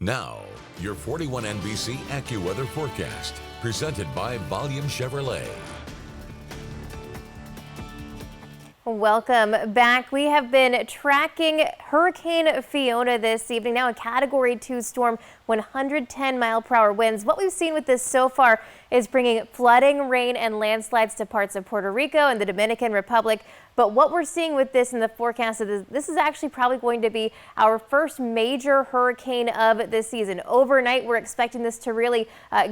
Now, your 41 NBC AccuWeather forecast, presented by Volume Chevrolet. Welcome back. We have been tracking Hurricane Fiona this evening, now a Category 2 storm, 110-mile-per-hour winds. What we've seen with this so far is bringing flooding, rain, and landslides to parts of Puerto Rico and the Dominican Republic. But what we're seeing with this in the forecast is this is actually probably going to be our first major hurricane of the season. Overnight, we're expecting this to really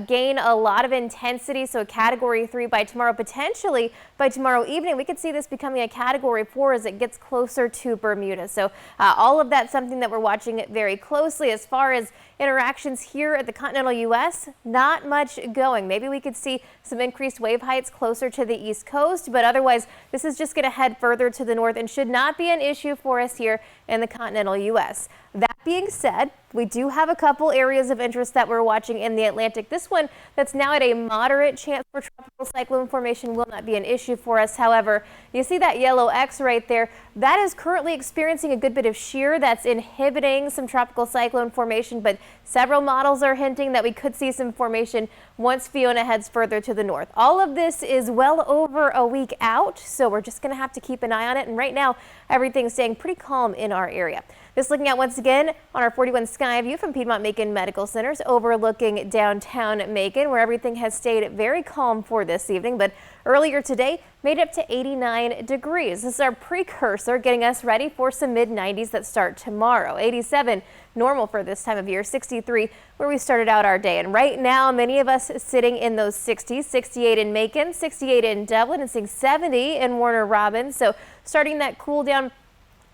gain a lot of intensity. So a Category 3 by tomorrow, potentially by tomorrow evening, we could see this becoming a Category 4 as it gets closer to Bermuda. So all of that's something that we're watching very closely. As far as interactions here at the continental U.S., not much going. Maybe we could see some increased wave heights closer to the East Coast, but otherwise this is just going to head further to the north and should not be an issue for us here in the continental U.S. That being said, we do have a couple areas of interest that we're watching in the Atlantic. This one that's now at a moderate chance for tropical cyclone formation will not be an issue for us. However, you see that yellow X right there. That is currently experiencing a good bit of shear that's inhibiting some tropical cyclone formation, but several models are hinting that we could see some formation once Fiona heads further to the north. All of this is well over a week out, so we're just going to have to keep an eye on it. And right now, everything's staying pretty calm in our area. Just looking at once again on our 41 sky view from Piedmont-Macon Medical Centers overlooking downtown Macon, where everything has stayed very calm for this evening. But earlier today, made up to 89 degrees. This is our precursor getting us ready for some mid-90s that start tomorrow. 87 normal for this time of year, 63 where we started out our day. And right now, many of us sitting in those 60s, 68 in Macon, 68 in Dublin, and seeing 70 in Warner Robins. So starting that cool down.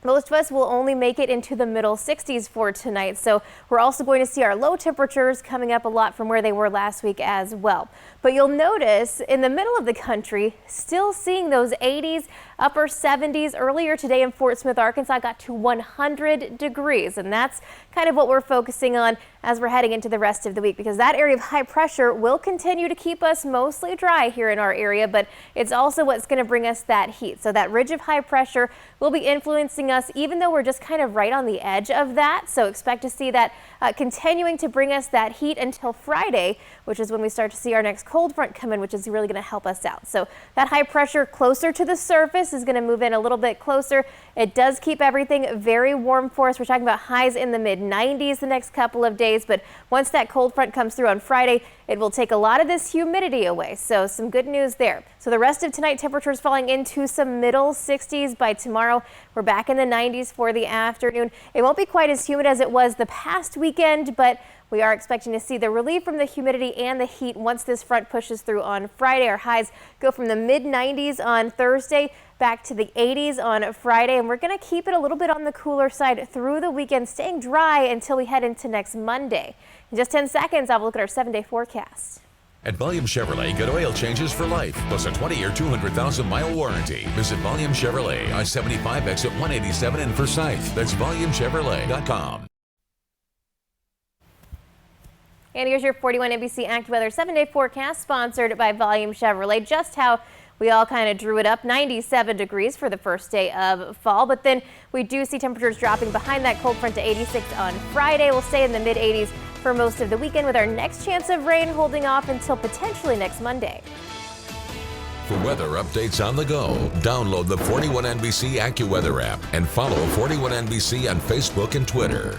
Most of us will only make it into the middle 60s for tonight. So we're also going to see our low temperatures coming up a lot from where they were last week as well. But you'll notice in the middle of the country, still seeing those 80s, upper 70s. Earlier today in Fort Smith, Arkansas, got to 100 degrees. And that's kind of what we're focusing on as we're heading into the rest of the week, because that area of high pressure will continue to keep us mostly dry here in our area, but it's also what's going to bring us that heat. So that ridge of high pressure will be influencing us, even though we're just kind of right on the edge of that. So expect to see that continuing to bring us that heat until Friday, which is when we start to see our next cold front come in, which is really going to help us out. So that high pressure closer to the surface is going to move in a little bit closer. It does keep everything very warm for us. We're talking about highs in the mid-90s the next couple of days, but once that cold front comes through on Friday, it will take a lot of this humidity away. So some good news there. So the rest of tonight, temperatures falling into some middle 60s by tomorrow. We're back in the 90s for the afternoon. It won't be quite as humid as it was the past weekend, but we are expecting to see the relief from the humidity and the heat once this front pushes through on Friday. Our highs go from the mid-90s on Thursday back to the 80s on Friday, and we're going to keep it a little bit on the cooler side through the weekend, staying dry until we head into next Monday. In just 10 seconds, I'll look at our 7-day forecast. At Volume Chevrolet, get oil changes for life, plus a 20-year, 200,000-mile warranty. Visit Volume Chevrolet, I-75 exit 187 in Forsyth. That's VolumeChevrolet.com. And here's your 41 NBC AccuWeather 7-day forecast, sponsored by Volume Chevrolet. Just how we all kind of drew it up, 97 degrees for the first day of fall. But then we do see temperatures dropping behind that cold front to 86 on Friday. We'll stay in the mid-80s for most of the weekend, with our next chance of rain holding off until potentially next Monday. For weather updates on the go, download the 41 NBC AccuWeather app and follow 41 NBC on Facebook and Twitter.